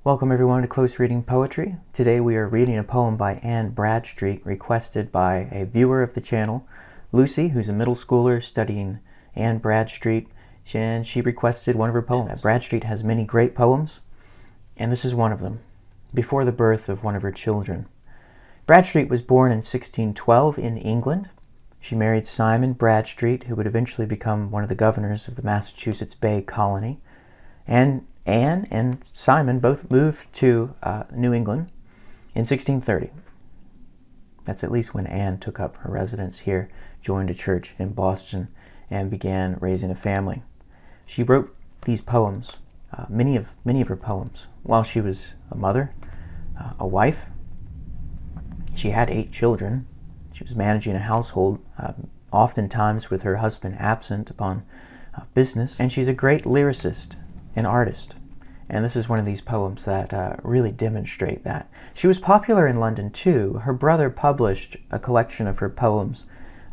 Welcome everyone to Close Reading Poetry. Today we are reading a poem by Anne Bradstreet requested by a viewer of the channel, Lucy, who's a middle schooler studying Anne Bradstreet, and she requested one of her poems. Bradstreet has many great poems, and this is one of them, Before the Birth of One of Her Children. Bradstreet was born in 1612 in England. She married Simon Bradstreet, who would eventually become one of the governors of the Massachusetts Bay Colony. And Anne and Simon both moved to New England in 1630. That's at least when Anne took up her residence here, joined a church in Boston, and began raising a family. She wrote these poems, many of her poems, while she was a mother, a wife. She had 8 children. She was managing a household, oftentimes with her husband absent upon business. And she's a great lyricist, an artist. And this is one of these poems that really demonstrate that. She was popular in London too. Her brother published a collection of her poems,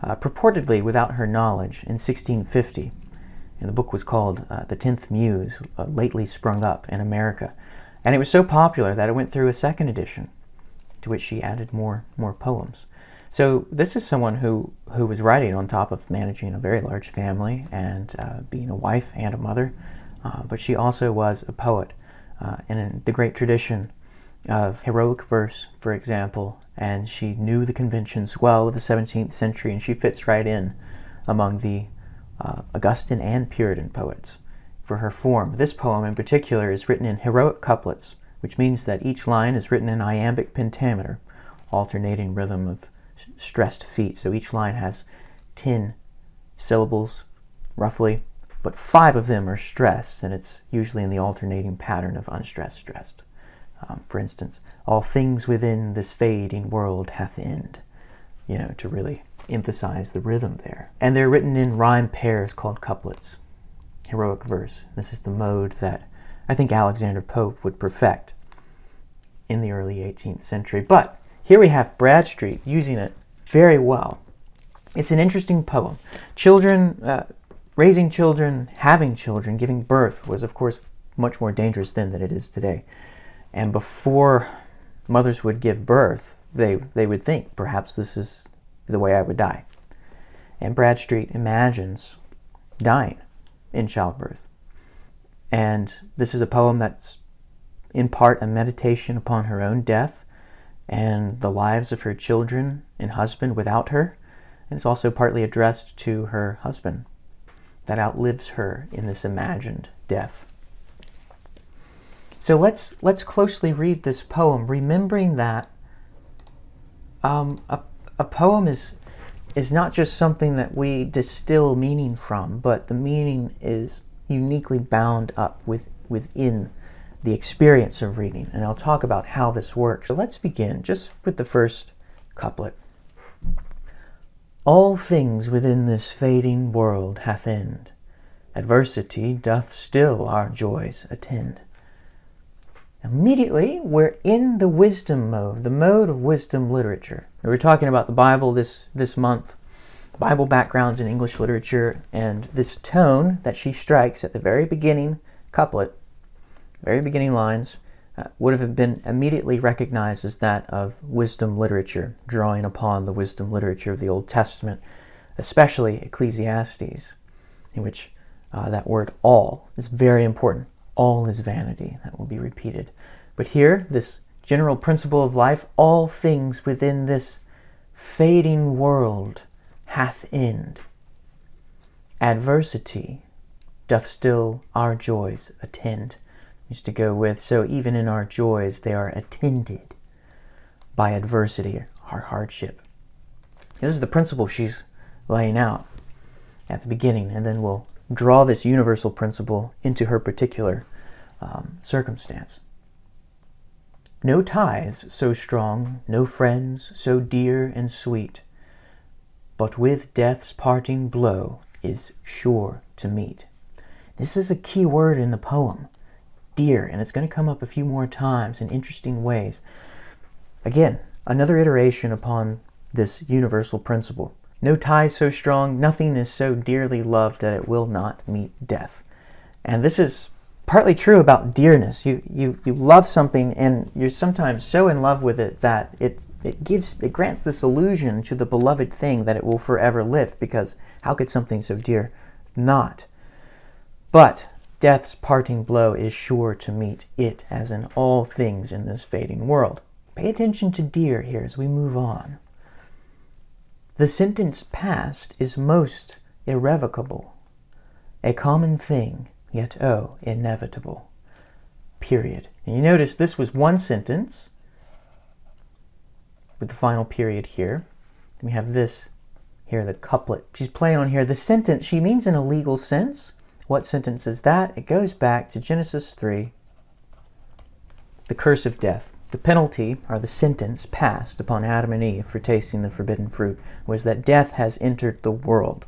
purportedly without her knowledge, in 1650. And the book was called The 10th Muse, lately sprung up in America. And it was so popular that it went through a second edition, to which she added more poems. So this is someone who was writing on top of managing a very large family and being a wife and a mother. But she also was a poet in the great tradition of heroic verse, for example, and she knew the conventions well of the 17th century, and she fits right in among the Augustan and Puritan poets for her form. This poem in particular is written in heroic couplets, which means that each line is written in iambic pentameter, alternating rhythm of stressed feet. So each line has 10 syllables, roughly, but 5 of them are stressed, and it's usually in the alternating pattern of unstressed, stressed. For instance, all things within this fading world hath end, to really emphasize the rhythm there. And they're written in rhyme pairs called couplets, heroic verse. This is the mode that I think Alexander Pope would perfect in the early 18th century. But here we have Bradstreet using it very well. It's an interesting poem. Raising children, having children, giving birth was, of course, much more dangerous then than it is today. And before mothers would give birth, they would think, perhaps this is the way I would die. And Bradstreet imagines dying in childbirth. And this is a poem that's in part a meditation upon her own death and the lives of her children and husband without her. And it's also partly addressed to her husband that outlives her in this imagined death. So let's closely read this poem, remembering that a poem is not just something that we distill meaning from, but the meaning is uniquely bound up within the experience of reading. And I'll talk about how this works. So let's begin just with the first couplet. All things within this fading world hath end. Adversity doth still our joys attend. Immediately, we're in the wisdom mode, the mode of wisdom literature. We're talking about the Bible this month, Bible backgrounds in English literature, and this tone that she strikes at the very beginning couplet, very beginning lines, would have been immediately recognized as that of wisdom literature, drawing upon the wisdom literature of the Old Testament, especially Ecclesiastes, in which that word all is very important. All is vanity. That will be repeated. But here, this general principle of life, all things within this fading world hath end. Adversity doth still our joys attend. Used to go with, so even in our joys, they are attended by adversity, our hardship. This is the principle she's laying out at the beginning, and then we'll draw this universal principle into her particular circumstance. No ties so strong, no friends so dear and sweet, but with death's parting blow is sure to meet. This is a key word in the poem, dear, and it's going to come up a few more times in interesting ways. Again, another iteration upon this universal principle. No tie so strong, nothing is so dearly loved that it will not meet death. And this is partly true about dearness. You love something and you're sometimes so in love with it that it grants this illusion to the beloved thing that it will forever live, because how could something so dear not? But death's parting blow is sure to meet it, as in all things in this fading world. Pay attention to dear here as we move on. The sentence past is most irrevocable, a common thing, yet oh, inevitable. Period. And you notice this was one sentence with the final period here. Then we have this here, the couplet. She's playing on here. The sentence, she means in a legal sense. What sentence is that? It goes back to Genesis 3, the curse of death. The penalty, or the sentence, passed upon Adam and Eve for tasting the forbidden fruit was that death has entered the world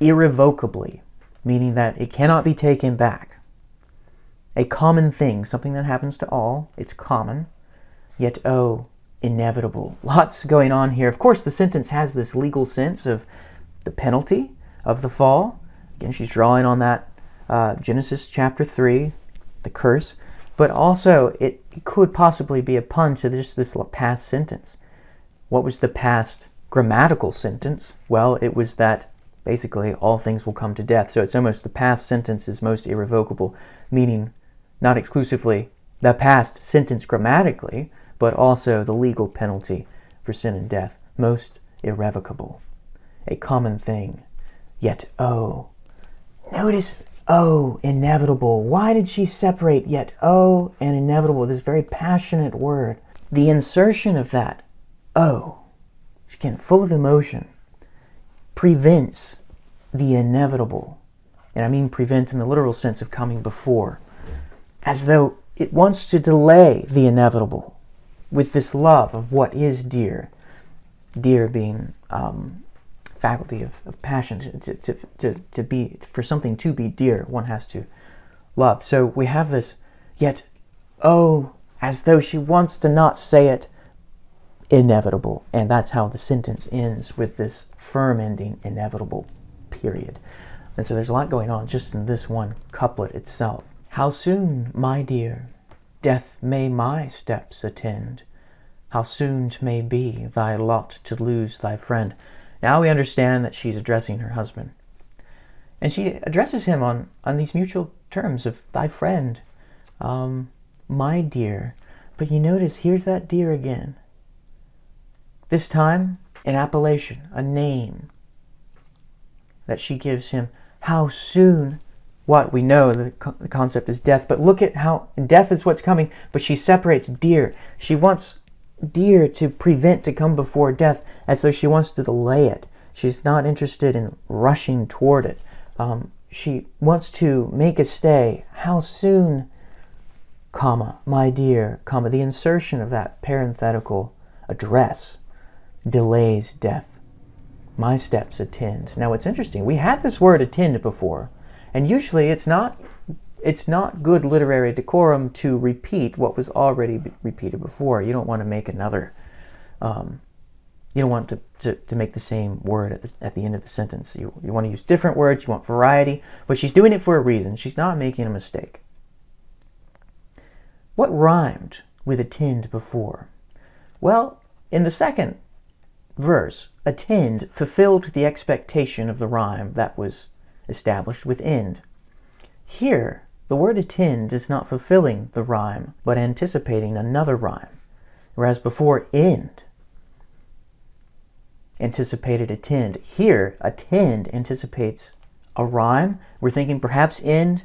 irrevocably, meaning that it cannot be taken back. A common thing, something that happens to all, it's common, yet oh, inevitable. Lots going on here. Of course, the sentence has this legal sense of the penalty of the fall. Again, she's drawing on that Genesis chapter 3, the curse. But also, it could possibly be a pun to just this past sentence. What was the past grammatical sentence? Well, it was that basically all things will come to death. So it's almost the past sentence is most irrevocable, meaning not exclusively the past sentence grammatically, but also the legal penalty for sin and death, most irrevocable. A common thing, yet oh. Notice oh, inevitable. Why did she separate yet oh and inevitable, this very passionate word? The insertion of that oh, again, full of emotion, prevents the inevitable. And I mean prevent in the literal sense of coming before, as though it wants to delay the inevitable with this love of what is dear. Dear being faculty of passion. To be, for something to be dear, one has to love. So we have this yet oh, as though she wants to not say it, inevitable. And that's how the sentence ends, with this firm ending, inevitable, period. And so there's a lot going on just in this one couplet itself. How soon, my dear, death may my steps attend? How soon 'tmay be thy lot to lose thy friend? Now we understand that she's addressing her husband. And she addresses him on these mutual terms of thy friend, my dear. But you notice, here's that dear again. This time, an appellation, a name that she gives him. How soon, what we know, the concept is death, but look at how death is what's coming, but she separates dear. She wants dear to prevent, to come before death, as though she wants to delay it. She's not interested in rushing toward it. She wants to make a stay. How soon, comma, my dear, comma, the insertion of that parenthetical address delays death. My steps attend. Now it's interesting, we had this word attend before, and usually it's not good literary decorum to repeat what was already repeated before. You don't want to make another, you don't want to make the same word at the end of the sentence. You want to use different words, you want variety, but she's doing it for a reason. She's not making a mistake. What rhymed with attend before? Well, in the second verse, attend fulfilled the expectation of the rhyme that was established with end. Here, the word attend is not fulfilling the rhyme, but anticipating another rhyme, whereas before end anticipated attend. Here, attend anticipates a rhyme. We're thinking perhaps end,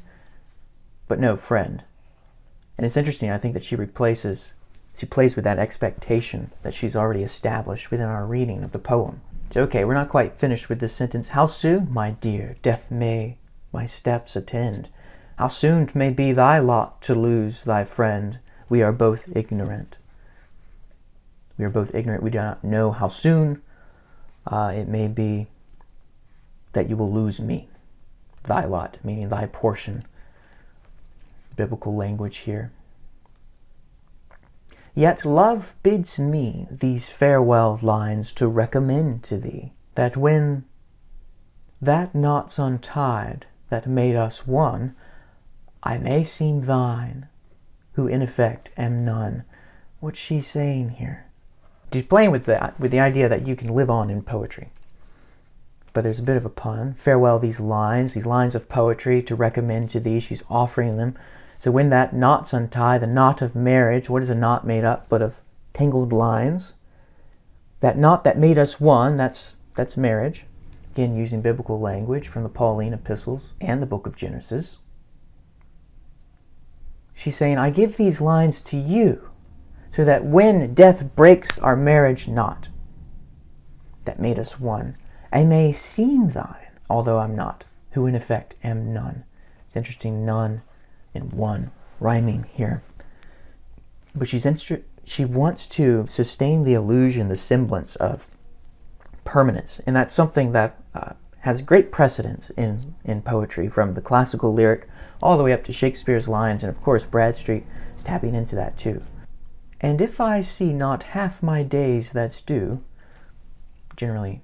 but no, friend. And it's interesting, I think, that she plays with that expectation that she's already established within our reading of the poem. So, okay, we're not quite finished with this sentence. How soon, my dear, death may my steps attend? How soon 'tmay be thy lot to lose thy friend? We are both ignorant. We are both ignorant. We do not know how soon it may be that you will lose me. Thy lot, meaning thy portion. Biblical language here. Yet love bids me these farewell lines to recommend to thee, that when that knot's untied that made us one, I may seem thine, who in effect am none. What's she saying here? She's playing with the idea that you can live on in poetry. But there's a bit of a pun. Farewell these lines of poetry to recommend to thee. She's offering them. So when that knot's untied, the knot of marriage, what is a knot made up but of tangled lines? That knot that made us one, that's marriage. Again, using biblical language from the Pauline epistles and the book of Genesis. She's saying, I give these lines to you so that when death breaks our marriage knot that made us one, I may seem thine, although I'm not, who in effect am none. It's interesting, none and one rhyming here. But she wants to sustain the illusion, the semblance of permanence. And that's something that has great precedence in poetry, from the classical lyric all the way up to Shakespeare's lines. And of course, Bradstreet is tapping into that too. And if I see not half my days that's due, generally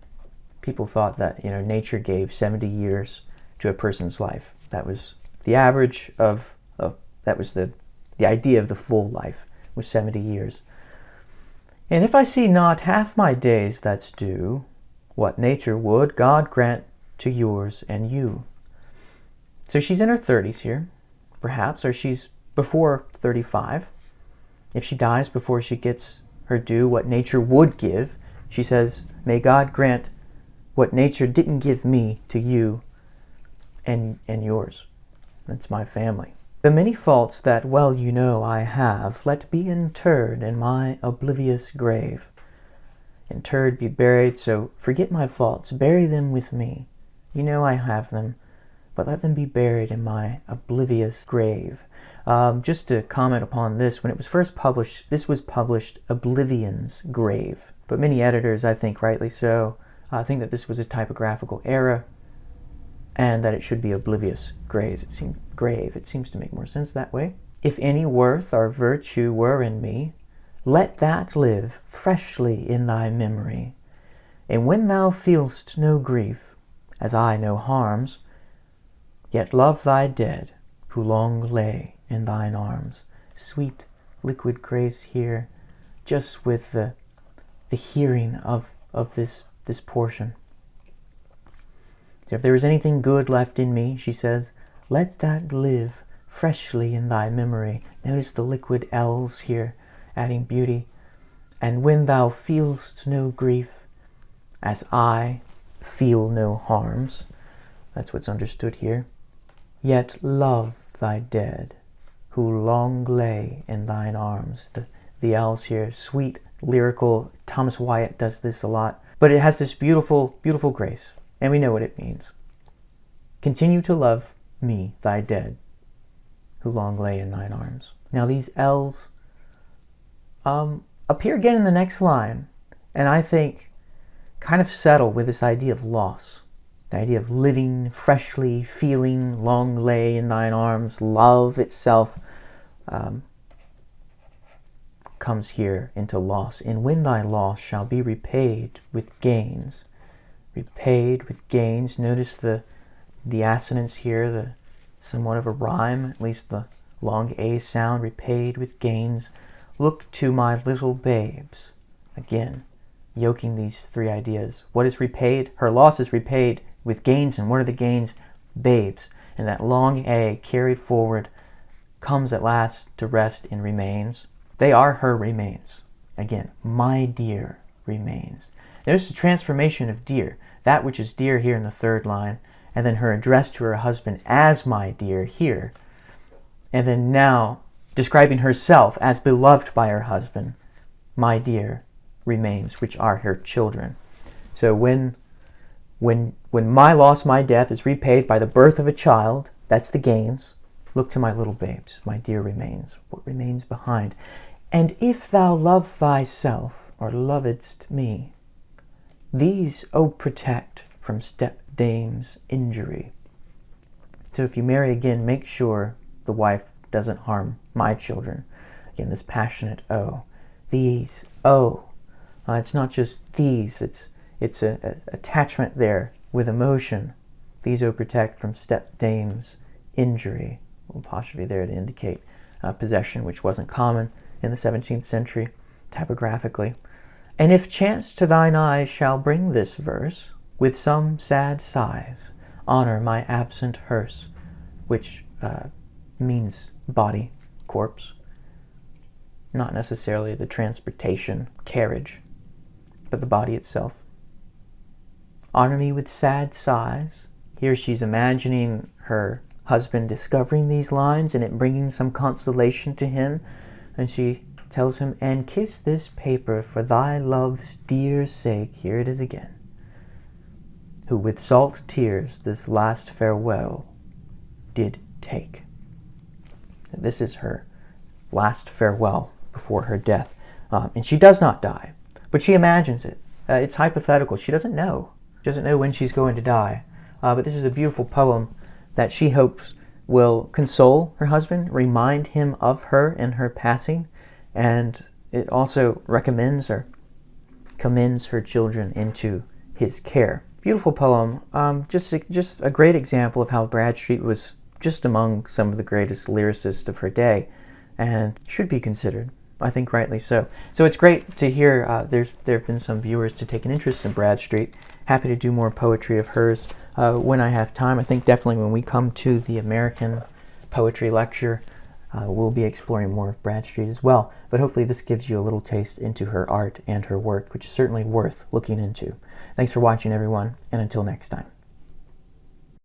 people thought that nature gave 70 years to a person's life. That was the average of that was the idea of the full life, was 70 years. And if I see not half my days that's due, what nature would, God grant to yours and you. So she's in her 30s here, perhaps, or she's before 35. If she dies before she gets her due, what nature would give, she says, may God grant what nature didn't give me to you and yours. That's my family. The many faults that well you know I have, let be interred in my oblivious grave. Interred, be buried, so forget my faults, bury them with me. You know I have them, but let them be buried in my oblivious grave. Just to comment upon this, when it was first published, this was published Oblivion's Grave. But many editors, I think rightly so, think that this was a typographical error and that it should be oblivious grave. It seems to make more sense that way. If any worth or virtue were in me, let that live freshly in thy memory. And when thou feel'st no grief, as I no harms, yet love thy dead, who long lay in thine arms. Sweet liquid grace here, just with the hearing of this portion. So if there is anything good left in me, she says, let that live freshly in thy memory. Notice the liquid L's here, adding beauty. And when thou feel'st no grief, as I feel no harms, that's what's understood here, yet love thy dead, who long lay in thine arms. The L's here, sweet, lyrical. Thomas Wyatt does this a lot. But it has this beautiful, beautiful grace. And we know what it means. Continue to love me, thy dead, who long lay in thine arms. Now these L's appear again in the next line, and I think kind of settle with this idea of loss. The idea of living freshly, feeling, long lay in thine arms. Love itself comes here into loss. And when thy loss shall be repaid with gains, repaid with gains. Notice the assonance here, the somewhat of a rhyme, at least the long A sound, repaid with gains. Look to my little babes. Again, yoking these three ideas. What is repaid? Her loss is repaid with gains, and what are the gains? Babes. And that long A carried forward comes at last to rest in remains. They are her remains. Again, my dear remains. There's the transformation of dear, that which is dear here in the third line, and then her address to her husband as my dear here, and then now describing herself as beloved by her husband, my dear remains, which are her children. So when my loss, my death is repaid by the birth of a child, that's the gains. Look to my little babes, my dear remains, what remains behind. And if thou love thyself, or lovedst me, these, O protect from stepdame's injury. So if you marry again, make sure the wife doesn't harm my children. Again, this passionate O. These, O. It's not just these, it's an attachment there with emotion. These, O protect from stepdame's injury. apostrophe there to indicate possession, which wasn't common in the 17th century typographically. And if chance to thine eyes shall bring this verse, with some sad sighs, honor my absent hearse, which means body, corpse. Not necessarily the transportation, carriage, but the body itself. Honor me with sad sighs. Here she's imagining her husband discovering these lines and it bringing some consolation to him. And she tells him, and kiss this paper for thy love's dear sake, here it is again, who with salt tears this last farewell did take. This is her last farewell before her death. And she does not die, but she imagines it. It's hypothetical. She doesn't know. She doesn't know when she's going to die. But this is a beautiful poem that she hopes will console her husband, remind him of her in her passing, and it also recommends or commends her children into his care. Beautiful poem. Just a great example of how Bradstreet was just among some of the greatest lyricists of her day, and should be considered, I think rightly so. So it's great to hear there have been some viewers to take an interest in Bradstreet. Happy to do more poetry of hers when I have time. I think definitely when we come to the American Poetry Lecture, we'll be exploring more of Bradstreet as well. But hopefully this gives you a little taste into her art and her work, which is certainly worth looking into. Thanks for watching, everyone, and until next time.